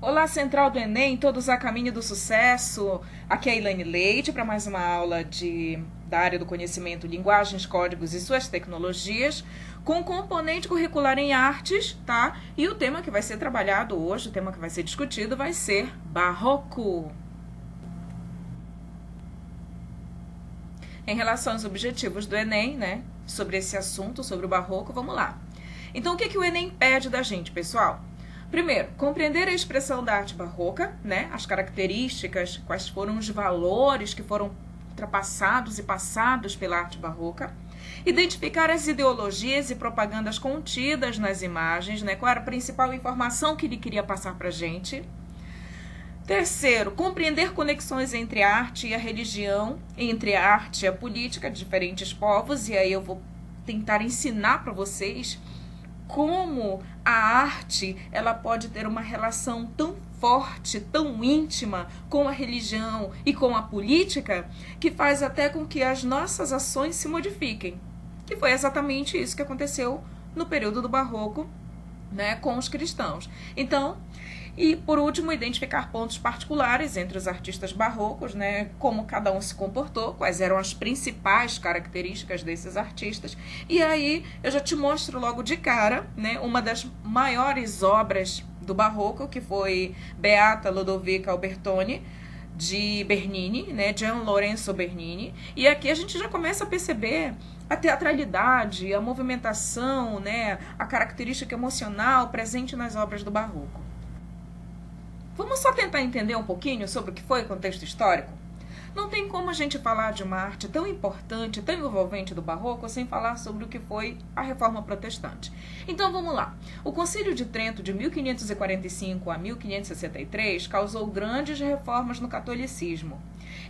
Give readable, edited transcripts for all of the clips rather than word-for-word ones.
Olá, Central do Enem, todos a caminho do sucesso. Aqui é a Elaine Leite para mais uma aula da área do conhecimento, linguagens, códigos e suas tecnologias, com componente curricular em artes, tá? E o tema que vai ser trabalhado hoje, o tema que vai ser discutido, vai ser barroco. Em relação aos objetivos do Enem, né, sobre esse assunto, sobre o barroco, vamos lá. Então, o que o Enem pede da gente, pessoal? Primeiro, compreender a expressão da arte barroca, né? As características, quais foram os valores que foram ultrapassados e passados pela arte barroca. Identificar as ideologias e propagandas contidas nas imagens, né? Qual era a principal informação que ele queria passar para a gente. Terceiro, compreender conexões entre a arte e a religião, entre a arte e a política de diferentes povos. E aí eu vou tentar ensinar para vocês como a arte ela pode ter uma relação tão forte, tão íntima com a religião e com a política, que faz até com que as nossas ações se modifiquem. Que foi exatamente isso que aconteceu no período do Barroco, né, com os cristãos. Então, e por último, identificar pontos particulares entre os artistas barrocos, né, como cada um se comportou, quais eram as principais características desses artistas. E aí eu já te mostro logo de cara, né, uma das maiores obras do barroco, que foi Beata Lodovica Albertoni, de Bernini, né, Gian Lorenzo Bernini. E aqui a gente já começa a perceber a teatralidade, a movimentação, né, a característica emocional presente nas obras do barroco. Vamos só tentar entender um pouquinho sobre o que foi o contexto histórico? Não tem como a gente falar de uma arte tão importante, tão envolvente do Barroco, sem falar sobre o que foi a Reforma Protestante. Então vamos lá. O Concílio de Trento, de 1545 a 1563, causou grandes reformas no catolicismo,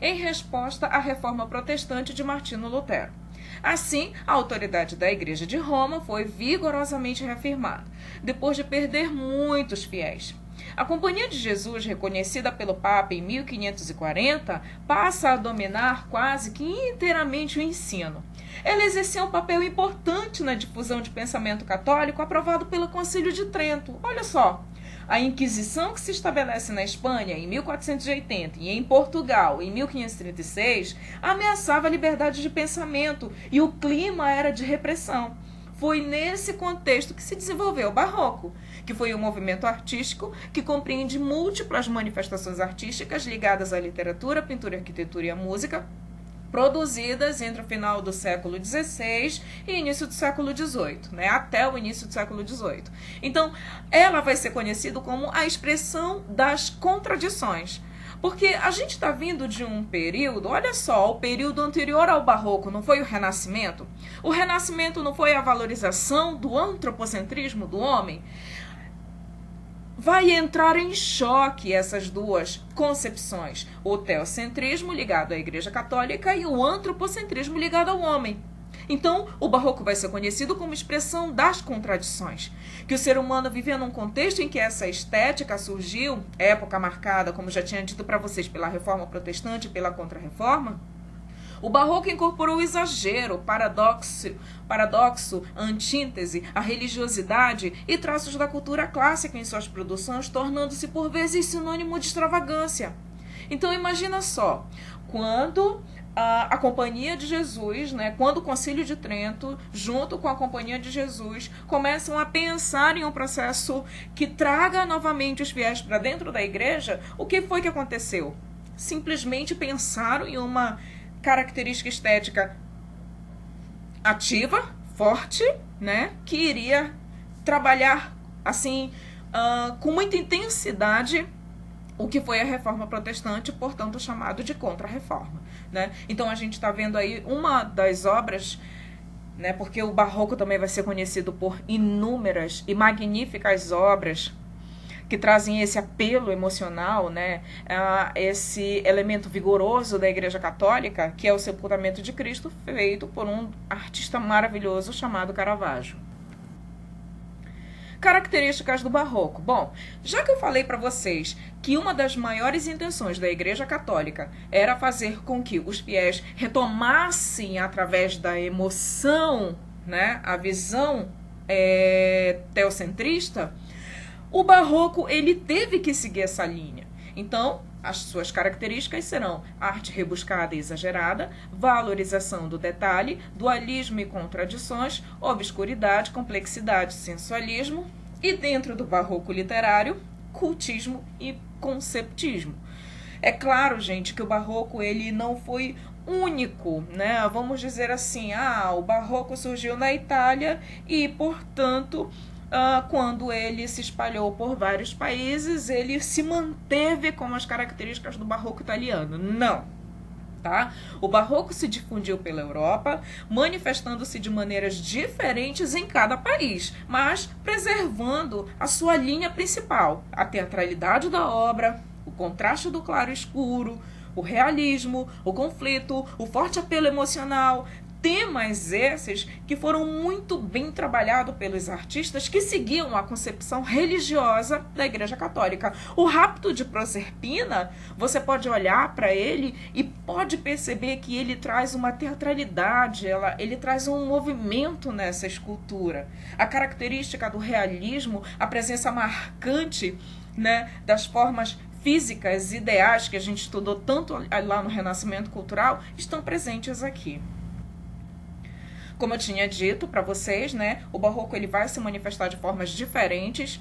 em resposta à Reforma Protestante de Martinho Lutero. Assim, a autoridade da Igreja de Roma foi vigorosamente reafirmada, depois de perder muitos fiéis. A Companhia de Jesus, reconhecida pelo Papa em 1540, passa a dominar quase que inteiramente o ensino. Ela exercia um papel importante na difusão de pensamento católico aprovado pelo Concílio de Trento. Olha só, a Inquisição que se estabelece na Espanha em 1480 e em Portugal em 1536 ameaçava a liberdade de pensamento e o clima era de repressão. Foi nesse contexto que se desenvolveu o Barroco, que foi um movimento artístico que compreende múltiplas manifestações artísticas ligadas à literatura, pintura, arquitetura e à música, produzidas entre o final do século XVI e início do século XVIII, né, até o início do século XVIII. Então, ela vai ser conhecida como a expressão das contradições. Porque a gente está vindo de um período, olha só, o período anterior ao Barroco não foi o Renascimento? O Renascimento não foi a valorização do antropocentrismo do homem? Vai entrar em choque essas duas concepções, o teocentrismo ligado à Igreja Católica e o antropocentrismo ligado ao homem. Então, o Barroco vai ser conhecido como expressão das contradições, que o ser humano vivia num contexto em que essa estética surgiu, época marcada, como já tinha dito para vocês, pela Reforma Protestante e pela Contra-Reforma. O Barroco incorporou o exagero, paradoxo, a antítese, a religiosidade e traços da cultura clássica em suas produções, tornando-se por vezes sinônimo de extravagância. Então imagina só, quando a Companhia de Jesus, né, quando o Concílio de Trento, junto com a Companhia de Jesus, começam a pensar em um processo que traga novamente os fiéis para dentro da igreja, o que foi que aconteceu? Simplesmente pensaram em uma característica estética ativa, forte, né, que iria trabalhar assim com muita intensidade o que foi a Reforma Protestante, portanto chamado de Contra-Reforma, né? Então a gente está vendo aí uma das obras, né, porque o Barroco também vai ser conhecido por inúmeras e magníficas obras que trazem esse apelo emocional, né, esse elemento vigoroso da Igreja Católica, que é o Sepultamento de Cristo, feito por um artista maravilhoso chamado Caravaggio. Características do Barroco. Bom, já que eu falei para vocês que uma das maiores intenções da Igreja Católica era fazer com que os fiéis retomassem através da emoção, né, a visão teocentrista, O barroco, ele teve que seguir essa linha. Então, as suas características serão arte rebuscada e exagerada, valorização do detalhe, dualismo e contradições, obscuridade, complexidade, sensualismo e, dentro do barroco literário, cultismo e conceptismo. É claro, gente, que o barroco ele não foi único, né? Vamos dizer assim, o barroco surgiu na Itália e, portanto, quando ele se espalhou por vários países, ele se manteve com as características do barroco italiano. Não, tá? O barroco se difundiu pela Europa, manifestando-se de maneiras diferentes em cada país, mas preservando a sua linha principal, a teatralidade da obra, o contraste do claro e escuro, o realismo, o conflito, o forte apelo emocional, temas esses que foram muito bem trabalhados pelos artistas que seguiam a concepção religiosa da Igreja Católica. O Rapto de Proserpina, você pode olhar para ele e pode perceber que ele traz uma teatralidade, ele traz um movimento nessa escultura. A característica do realismo, a presença marcante, né, das formas físicas ideais que a gente estudou tanto lá no Renascimento Cultural, estão presentes aqui. Como eu tinha dito para vocês, né, o barroco ele vai se manifestar de formas diferentes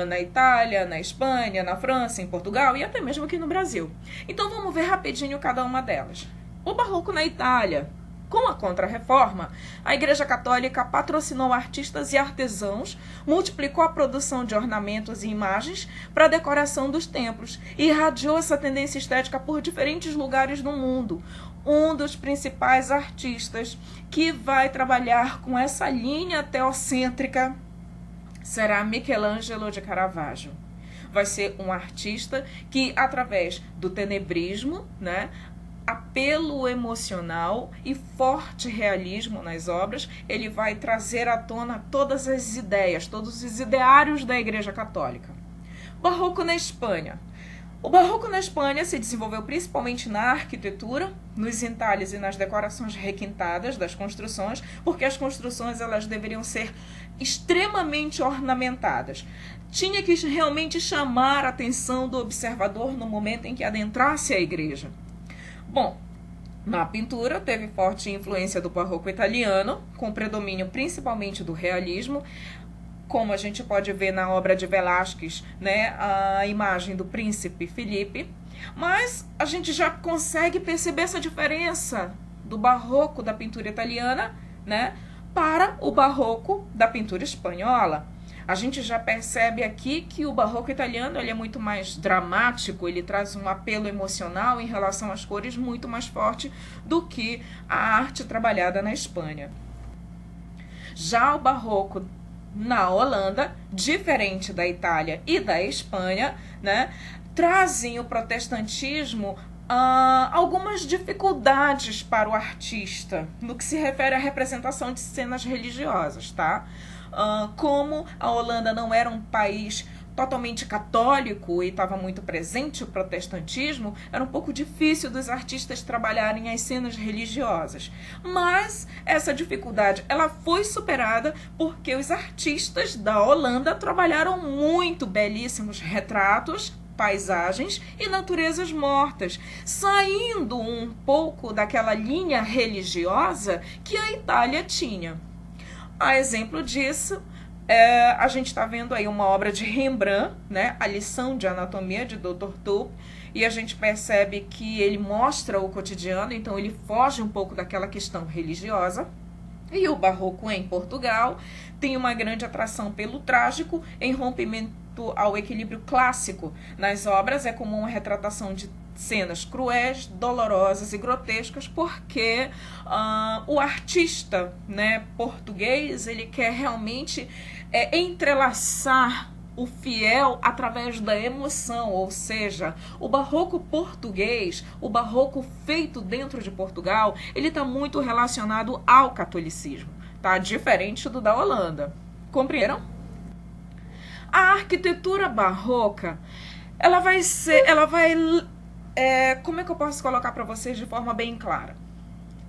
na Itália, na Espanha, na França, em Portugal e até mesmo aqui no Brasil. Então vamos ver rapidinho cada uma delas. O barroco na Itália. Com a Contra-Reforma, a Igreja Católica patrocinou artistas e artesãos, multiplicou a produção de ornamentos e imagens para a decoração dos templos e irradiou essa tendência estética por diferentes lugares do mundo. Um dos principais artistas que vai trabalhar com essa linha teocêntrica será Michelangelo de Caravaggio. Vai ser um artista que, através do tenebrismo, né, apelo emocional e forte realismo nas obras, ele vai trazer à tona todas as ideias, todos os ideários da Igreja Católica. Barroco na Espanha. O barroco na Espanha se desenvolveu principalmente na arquitetura, nos entalhes e nas decorações requintadas das construções, porque as construções elas deveriam ser extremamente ornamentadas. Tinha que realmente chamar a atenção do observador no momento em que adentrasse a igreja. Bom, na pintura teve forte influência do barroco italiano, com predomínio principalmente do realismo, como a gente pode ver na obra de Velázquez, né, a imagem do príncipe Felipe, mas a gente já consegue perceber essa diferença do barroco da pintura italiana, né, para o barroco da pintura espanhola. A gente já percebe aqui que o barroco italiano ele é muito mais dramático, ele traz um apelo emocional em relação às cores muito mais forte do que a arte trabalhada na Espanha. Já o barroco na Holanda, diferente da Itália e da Espanha, né, trazem o protestantismo algumas dificuldades para o artista no que se refere à representação de cenas religiosas, tá? Como a Holanda não era um país totalmente católico e estava muito presente o protestantismo, era um pouco difícil dos artistas trabalharem as cenas religiosas. Mas essa dificuldade ela foi superada porque os artistas da Holanda trabalharam muito belíssimos retratos, paisagens e naturezas mortas, saindo um pouco daquela linha religiosa que a Itália tinha. A exemplo disso, a gente está vendo aí uma obra de Rembrandt, né, a lição de anatomia de Dr. Tulp, e a gente percebe que ele mostra o cotidiano, então ele foge um pouco daquela questão religiosa. E o barroco em Portugal tem uma grande atração pelo trágico em rompimento ao equilíbrio clássico. Nas obras é comum a retratação de cenas cruéis, dolorosas e grotescas, porque o artista, né, português ele quer realmente entrelaçar o fiel através da emoção, ou seja, o barroco português, o barroco feito dentro de Portugal, ele está muito relacionado ao catolicismo, tá? Diferente do da Holanda. Compreenderam? A arquitetura barroca, como é que eu posso colocar para vocês de forma bem clara?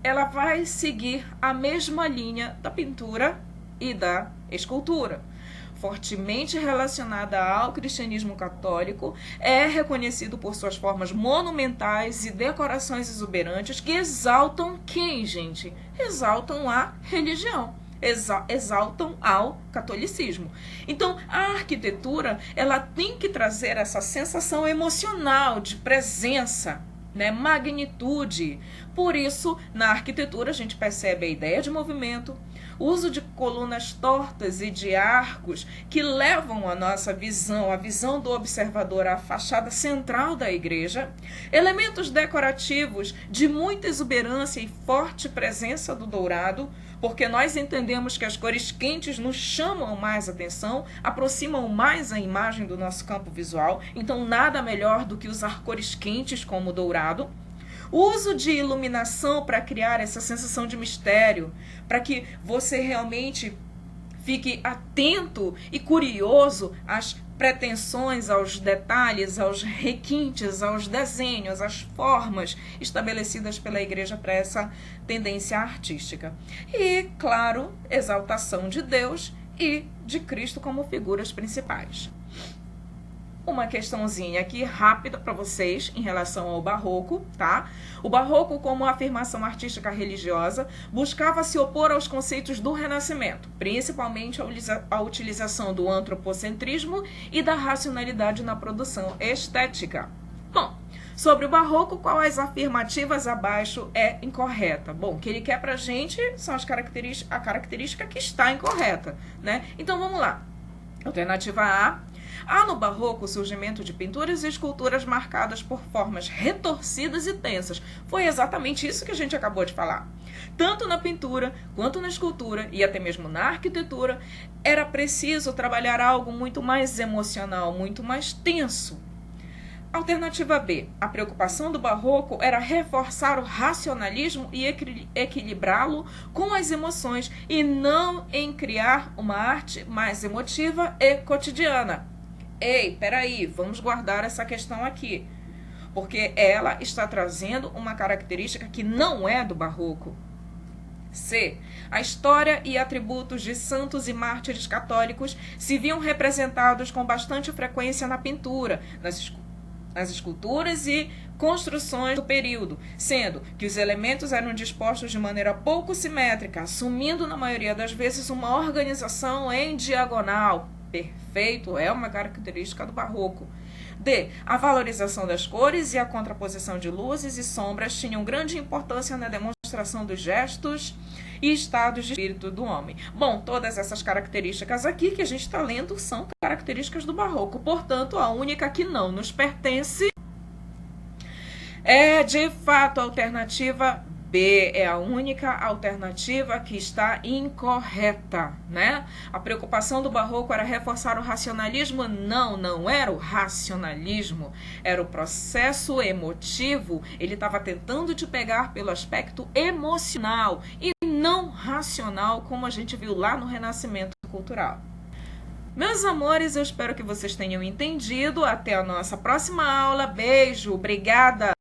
Ela vai seguir a mesma linha da pintura e da escultura. fortemente relacionada ao cristianismo católico, é reconhecido por suas formas monumentais e decorações exuberantes que exaltam quem, gente? Exaltam a religião. Exaltam ao catolicismo. Então, a arquitetura, ela tem que trazer essa sensação emocional de presença, né, magnitude. Por isso, na arquitetura, a gente percebe a ideia de movimento, uso de colunas tortas e de arcos que levam a nossa visão, a visão do observador à fachada central da igreja, elementos decorativos de muita exuberância e forte presença do dourado, porque nós entendemos que as cores quentes nos chamam mais atenção, aproximam mais a imagem do nosso campo visual, então nada melhor do que usar cores quentes como o dourado. O uso de iluminação para criar essa sensação de mistério, para que você realmente fique atento e curioso às pretensões, aos detalhes, aos requintes, aos desenhos, às formas estabelecidas pela igreja para essa tendência artística. E, claro, exaltação de Deus e de Cristo como figuras principais. Uma questãozinha aqui rápida para vocês em relação ao barroco, tá? O barroco, como afirmação artística religiosa, buscava se opor aos conceitos do Renascimento, principalmente a utilização do antropocentrismo e da racionalidade na produção estética. Bom, sobre o barroco, qual as afirmativas abaixo é incorreta? Bom, o que ele quer pra gente são a característica que está incorreta, né? Então vamos lá. Alternativa A. Há no barroco o surgimento de pinturas e esculturas marcadas por formas retorcidas e tensas. Foi exatamente isso que a gente acabou de falar. Tanto na pintura, quanto na escultura e até mesmo na arquitetura, era preciso trabalhar algo muito mais emocional, muito mais tenso. Alternativa B. A preocupação do barroco era reforçar o racionalismo e equilibrá-lo com as emoções e não em criar uma arte mais emotiva e cotidiana. Ei, peraí, vamos guardar essa questão aqui, porque ela está trazendo uma característica que não é do barroco. C. A história e atributos de santos e mártires católicos se viam representados com bastante frequência na pintura, nas esculturas e construções do período, sendo que os elementos eram dispostos de maneira pouco simétrica, assumindo na maioria das vezes uma organização em diagonal. Perfeito, é uma característica do barroco. D. A valorização das cores e a contraposição de luzes e sombras tinham grande importância na demonstração dos gestos e estados de espírito do homem. Bom, todas essas características aqui que a gente está lendo são características do barroco, portanto, a única que não nos pertence é, de fato, a alternativa B, é a única alternativa que está incorreta, né? A preocupação do barroco era reforçar o racionalismo? Não, não era o racionalismo, era o processo emotivo. Ele estava tentando te pegar pelo aspecto emocional e não racional, como a gente viu lá no Renascimento Cultural. Meus amores, eu espero que vocês tenham entendido. Até a nossa próxima aula. Beijo, obrigada!